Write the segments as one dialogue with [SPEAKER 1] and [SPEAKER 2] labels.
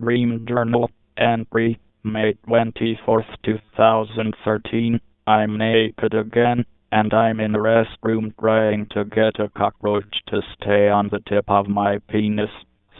[SPEAKER 1] Dream Journal. Entry, May 24th, 2013. I'm naked again, and I'm in the restroom trying to get a cockroach to stay on the tip of my penis,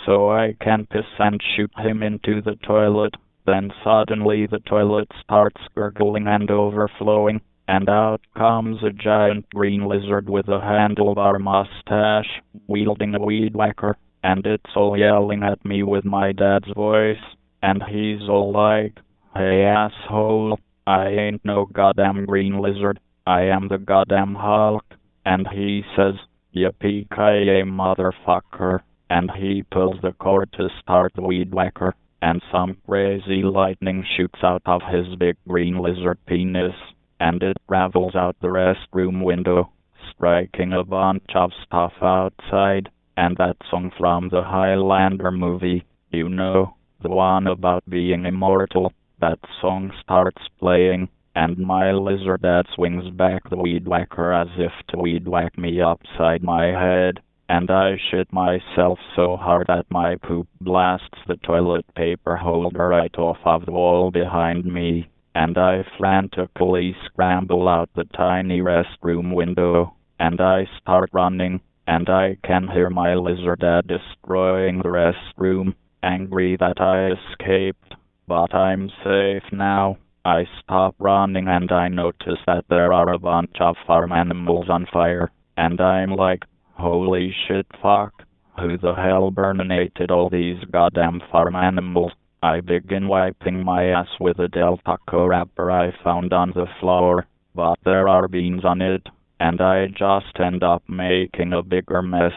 [SPEAKER 1] so I can piss and shoot him into the toilet. Then suddenly the toilet starts gurgling and overflowing, and out comes a giant green lizard with a handlebar mustache, wielding a weed whacker, and it's all yelling at me with my dad's voice, and he's all like, "Hey asshole, I ain't no goddamn green lizard, I am the goddamn Hulk," and he says, "Yippee-ki-yay, motherfucker," and he pulls the cord to start the weed whacker, and some crazy lightning shoots out of his big green lizard penis, and it travels out the restroom window, striking a bunch of stuff outside, and that song from the Highlander movie, you know, the one about being immortal, that song starts playing, and my lizard dad swings back the weed whacker as if to weed whack me upside my head, and I shit myself so hard that my poop blasts the toilet paper holder right off of the wall behind me, and I frantically scramble out the tiny restroom window, and I start running, and I can hear my lizard dad destroying the restroom, angry that I escaped, but I'm safe now. I stop running and I notice that there are a bunch of farm animals on fire, and I'm like, holy shit fuck, who the hell burninated all these goddamn farm animals? I begin wiping my ass with a Del Taco wrapper I found on the floor, but there are beans on it, and I just end up making a bigger mess.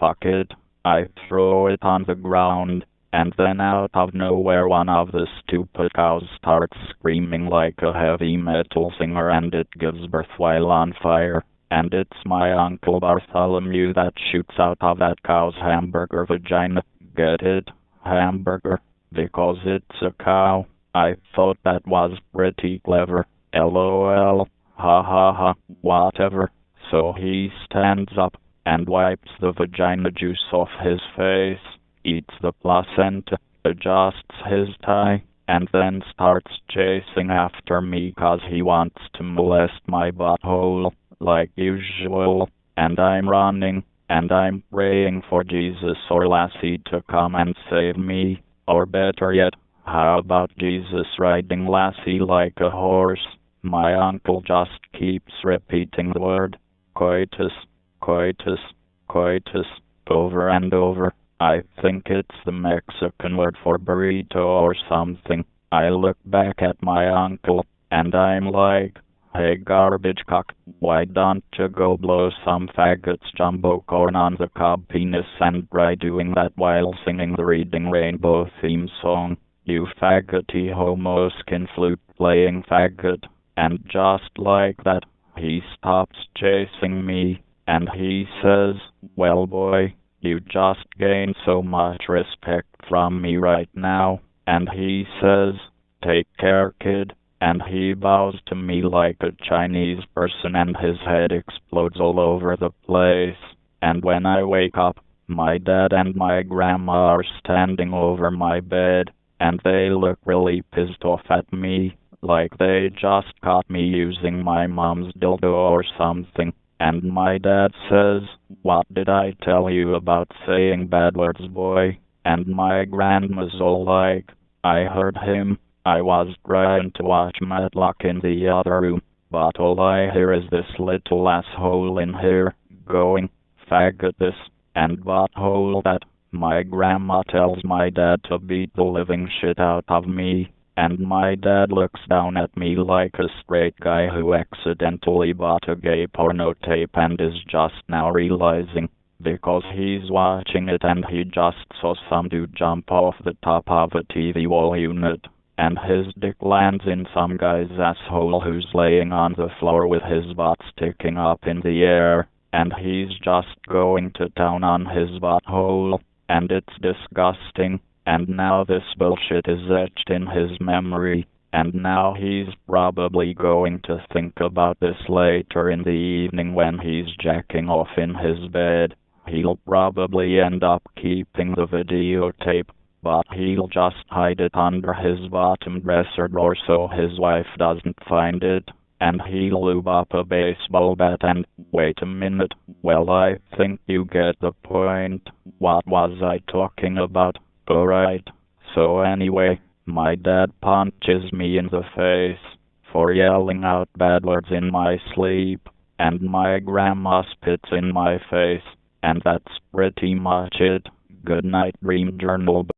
[SPEAKER 1] Fuck it, I throw it on the ground, and then out of nowhere one of the stupid cows starts screaming like a heavy metal singer, and it gives birth while on fire. And it's my Uncle Bartholomew that shoots out of that cow's hamburger vagina. Get it? Hamburger. Because it's a cow. I thought that was pretty clever. LOL. Ha ha ha. Whatever. So he stands up and wipes the vagina juice off his face, eats the placenta, adjusts his tie, and then starts chasing after me 'cause he wants to molest my butthole, like usual, and I'm running, and I'm praying for Jesus or Lassie to come and save me, or better yet, how about Jesus riding Lassie like a horse? My uncle just keeps repeating the word, coitus, coitus, coitus, over and over. I think it's the Mexican word for burrito or something. I look back at my uncle, and I'm like, "Hey garbage cock, why don't you go blow some faggots jumbo corn on the cob penis and try doing that while singing the Reading Rainbow theme song, you faggoty homo skin flute playing faggot." And just like that, he stops chasing me, and he says, "Well boy, you just gained so much respect from me right now," and he says, "Take care, kid," and he bows to me like a Chinese person, and his head explodes all over the place. And when I wake up, my dad and my grandma are standing over my bed, and they look really pissed off at me, like they just caught me using my mom's dildo or something. And my dad says, "What did I tell you about saying bad words, boy?" And my grandma's all like, "I heard him. I was trying to watch Matlock in the other room, but all I hear is this little asshole in here going, faggot this, and butthole that." My grandma tells my dad to beat the living shit out of me, and my dad looks down at me like a straight guy who accidentally bought a gay porno tape and is just now realizing, because he's watching it and he just saw some dude jump off the top of a TV wall unit, and his dick lands in some guy's asshole who's laying on the floor with his butt sticking up in the air, and he's just going to town on his butthole, and it's disgusting. And now this bullshit is etched in his memory, and now he's probably going to think about this later in the evening when he's jacking off in his bed. He'll probably end up keeping the videotape, but he'll just hide it under his bottom dresser drawer so his wife doesn't find it. And he'll lube up a baseball bat and, wait a minute, well, I think you get the point. What was I talking about? Alright. So anyway, my dad punches me in the face for yelling out bad words in my sleep, and my grandma spits in my face, and that's pretty much it. Good night, Dream Journal.